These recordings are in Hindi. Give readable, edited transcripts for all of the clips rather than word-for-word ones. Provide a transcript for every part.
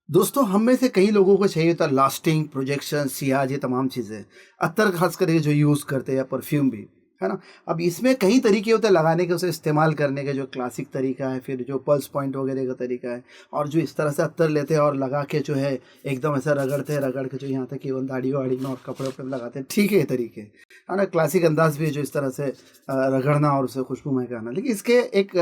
दोस्तों, हम में से कई लोगों को चाहिए होता है लास्टिंग, प्रोजेक्शन, सियाज, ये तमाम चीज़ें। अत्तर खास करके जो यूज़ करते हैं या परफ्यूम भी, है ना? अब इसमें कई तरीके होते हैं लगाने के, उसे इस्तेमाल करने के, जो क्लासिक तरीका है, फिर जो पल्स पॉइंट वगैरह का तरीका है, और जो इस तरह से अत्तर लेते हैं और लगा के जो है एकदम ऐसा रगड़ते हैं, रगड़ के जो यहाँ तक केवल दाढ़ी-वाढ़ी में और कपड़े-वपड़े में लगाते हैं, ठीक है ये तरीके, है ना? क्लासिक अंदाज़ भी है जो इस तरह से रगड़ना और उसे खुशबू महकाना। लेकिन इसके एक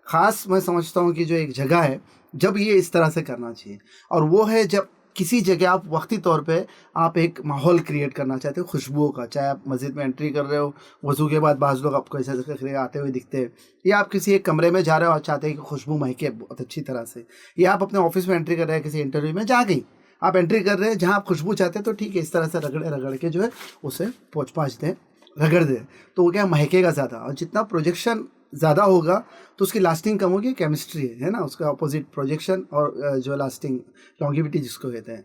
ख़ास मैं समझता हूँ कि जो एक जगह है, जब ये इस तरह से करना चाहिए। और वो है जब किसी जगह आप वक्ती तौर पे आप एक माहौल क्रिएट करना चाहते हो खुशबुओं का, चाहे आप मस्जिद में एंट्री कर रहे हो, वज़ू के बाद बाज़ लोग आपको ऐसे ऐसे आते हुए दिखते हैं, या आप किसी एक कमरे में जा रहे हो और चाहते हैं कि खुशबू महके बहुत अच्छी तरह से, या आप अपने ऑफिस में एंट्री कर रहे हैं किसी इंटरव्यू में, जहाँ कहीं आप एंट्री कर रहे हैं जहाँ आप खुशबू चाहते हैं, तो ठीक है इस तरह से रगड़े रगड़ के जो है उसे पोंछ पाछ दें, रगड़ दें, तो वो क्या महकेगा ज़्यादा। और जितना प्रोजेक्शन ज़्यादा होगा तो उसकी लास्टिंग कम होगी, केमिस्ट्री है ना, उसका अपोजिट प्रोजेक्शन और जो लास्टिंग लॉन्गेविटी जिसको कहते हैं।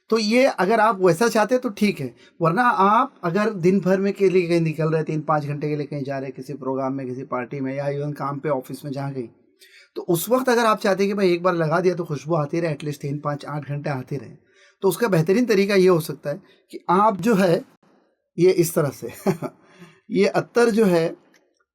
तो ये अगर आप वैसा चाहते हैं तो ठीक है, वरना आप अगर दिन भर में के लिए कहीं निकल रहे हैं, 3-5 घंटे के लिए कहीं जा रहे हैं किसी प्रोग्राम में, किसी पार्टी में, या इवन काम पे ऑफिस में जहाँ कहीं, तो उस वक्त अगर आप चाहते हैं कि भाई एक बार लगा दिया तो खुशबू आती रहे, एटलीस्ट 3-5-8 घंटे आती रहे, तो उसका बेहतरीन तरीका ये हो सकता है कि आप जो है ये इस तरह से ये अत्तर जो है,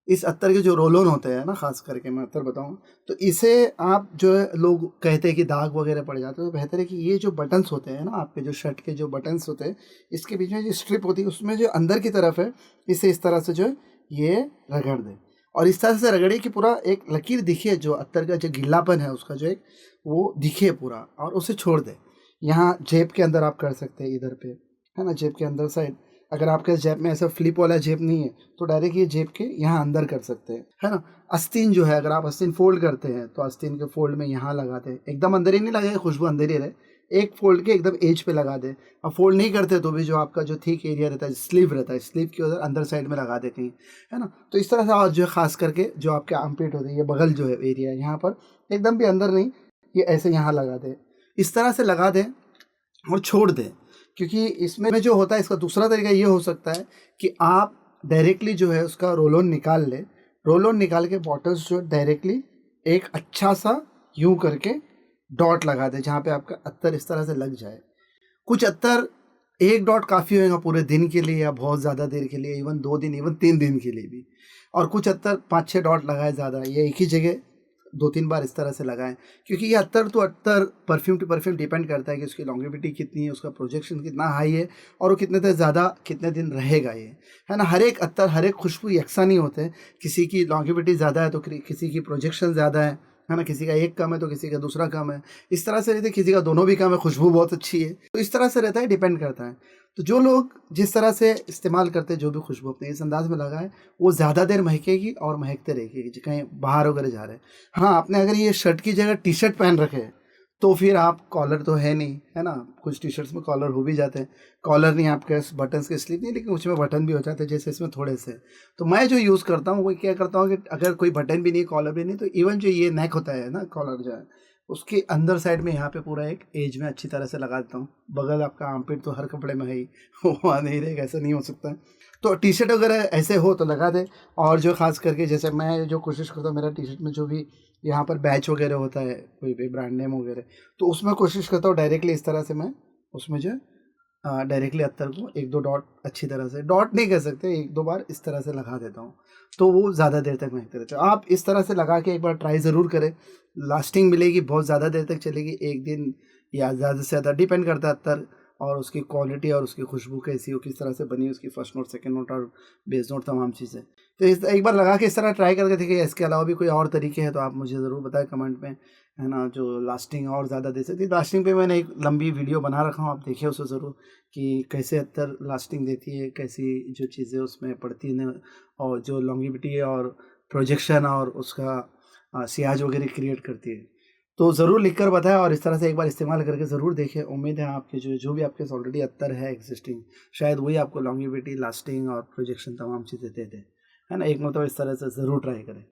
इस अत्तर के जो रोल ऑन होते हैं ना, ख़ास करके मैं अत्तर बताऊँ, तो इसे आप जो है लोग कहते हैं कि दाग वगैरह पड़ जाते हैं, तो बेहतर है कि ये जो बटन्स होते हैं ना, आपके जो शर्ट के जो बटन्स होते हैं, इसके बीच में जो स्ट्रिप होती है, उसमें जो अंदर की तरफ है, इसे इस तरह से जो है ये रगड़ दें। और इस तरह से रगड़े कि पूरा एक लकीर दिखे, जो अत्तर का जो गीलापन है उसका जो एक वो दिखे पूरा, और उसे छोड़ दें। यहाँ जेब के अंदर आप कर सकते हैं, इधर पे, है ना, जेब के अंदर साइड। अगर आपके जेब में ऐसा फ्लिप वाला जेब नहीं है तो डायरेक्ट ये जेब के यहाँ अंदर कर सकते हैं, है ना। आस्तीन जो है, अगर आप आस्तीन फोल्ड करते हैं तो आस्तीन के फोल्ड में यहाँ लगा दें, एकदम अंदर ही नहीं लगाए, खुशबू अंदर ही रहे, एक फोल्ड के एकदम एज पे लगा दें। अब फोल्ड नहीं करते तो भी जो आपका जो थिक एरिया रहता है, स्लीव रहता है, स्लीव के उधर अंदर साइड में लगा दे कहीं, है ना। तो इस तरह से, और जो खास करके जो आपके आर्मपिट होते हैं, ये बगल जो है एरिया है, यहाँ पर एकदम भी अंदर नहीं, ये ऐसे यहाँ लगा दें, इस तरह से लगा दें और छोड़ दें। क्योंकि इसमें जो होता है, इसका दूसरा तरीका ये हो सकता है कि आप डायरेक्टली जो है उसका रोल ऑन निकाल लें, रोल ऑन निकाल के बॉटल्स जो डायरेक्टली एक अच्छा सा यूं करके डॉट लगा दें, जहाँ पे आपका अत्तर इस तरह से लग जाए। कुछ अत्तर एक डॉट काफ़ी होगा पूरे दिन के लिए, या बहुत ज़्यादा देर के लिए, इवन 2 दिन, इवन 3 दिन के लिए भी। और कुछ अत्तर 5-6 डॉट लगाए ज़्यादा, ये एक ही जगह 2-3 बार इस तरह से लगाएं। क्योंकि ये अत्तर तो अत्तर परफ्यूम टू परफ्यूम डिपेंड करता है कि उसकी लॉन्गेविटी कितनी है, उसका प्रोजेक्शन कितना हाई है, और वो कितने से ज़्यादा कितने दिन रहेगा ये, है ना। हर एक अत्तर, हर एक खुशबू यकसा नहीं होते, किसी की लॉन्गेविटी ज़्यादा है तो किसी की प्रोजेक्शन ज़्यादा है ना, किसी का एक कम है तो किसी का दूसरा कम है। इस तरह से रहते, किसी का दोनों भी कम है, खुशबू बहुत अच्छी है, तो इस तरह से रहता है, डिपेंड करता है। तो जो लोग जिस तरह से इस्तेमाल करते हैं, जो भी खुशबू अपने इस अंदाज में लगाए, वो ज़्यादा देर महकेगी और महकते रहेगी, कहीं बाहर वगैरह जा रहे हैं। हाँ, आपने अगर ये शर्ट की जगह टी शर्ट पहन रखे है, तो फिर आप, कॉलर तो है नहीं, है ना, कुछ टी शर्ट्स में कॉलर हो भी जाते हैं, कॉलर नहीं आपके बटन्स के स्लीव नहीं, लेकिन उसमें बटन भी हो जाते हैं, जैसे इसमें थोड़े से। तो मैं जो यूज़ करता हूँ वो क्या करता हूँ कि अगर कोई बटन भी नहीं, कॉलर भी नहीं, तो इवन जो ये नेक होता है ना, कॉलर जो है, उसके अंदर साइड में यहाँ पे पूरा एक एज में अच्छी तरह से लगा देता हूँ। बगल आपका आर्मपिट तो हर कपड़े में है ही वहाँ नहीं रहेगा, ऐसा नहीं हो सकता है। तो टी शर्ट वगैरह ऐसे हो तो लगा दे। और जो खास करके जैसे मैं जो कोशिश करता हूँ, मेरा टी शर्ट में जो भी यहाँ पर बैच वगैरह होता है, कोई भी ब्रांड नेम वगैरह, तो उसमें कोशिश करता हूँ डायरेक्टली इस तरह से मैं उसमें जो डायरेक्टली अत्तर को 1-2 डॉट, अच्छी तरह से, डॉट नहीं कह सकते, 1-2 बार इस तरह से लगा देता हूँ, तो वो ज़्यादा देर तक महकते रहते हैं। आप इस तरह से लगा के एक बार ट्राई ज़रूर करें, लास्टिंग मिलेगी, बहुत ज़्यादा देर तक चलेगी, 1 दिन या ज़्यादा से ज़्यादा, डिपेंड करता है अत्तर और उसकी क्वालिटी और उसकी खुशबू कैसी हो, किस तरह से बनी है, उसकी फर्स्ट नोट, सेकंड नोट और बेस नोट, तमाम चीज़ें। तो इस एक बार लगा के इस तरह ट्राई करके देखिए। इसके अलावा भी कोई और तरीके हैं तो आप मुझे ज़रूर बताएं कमेंट में, है ना, जो लास्टिंग और ज़्यादा दे सकती है। लास्टिंग पे मैंने एक लंबी वीडियो बना रखा हूँ, आप देखिए उसे ज़रूर, कि कैसे अत्तर लास्टिंग देती है, कैसी जो चीज़ें उसमें पड़ती हैं, और जो लॉन्गेविटी है और प्रोजेक्शन और उसका सियाज वगैरह क्रिएट करती है। तो ज़रूर लिख कर बताएं, और इस तरह से एक बार इस्तेमाल करके ज़रूर देखें। उम्मीद है आपके जो भी आपके ऑलरेडी अत्तर है एग्जिस्टिंग, शायद वही आपको लॉन्गेविटी, लास्टिंग और प्रोजेक्शन तमाम चीज़ें दे दे, है ना। एक मतलब इस तरह से ज़रूर ट्राई करें।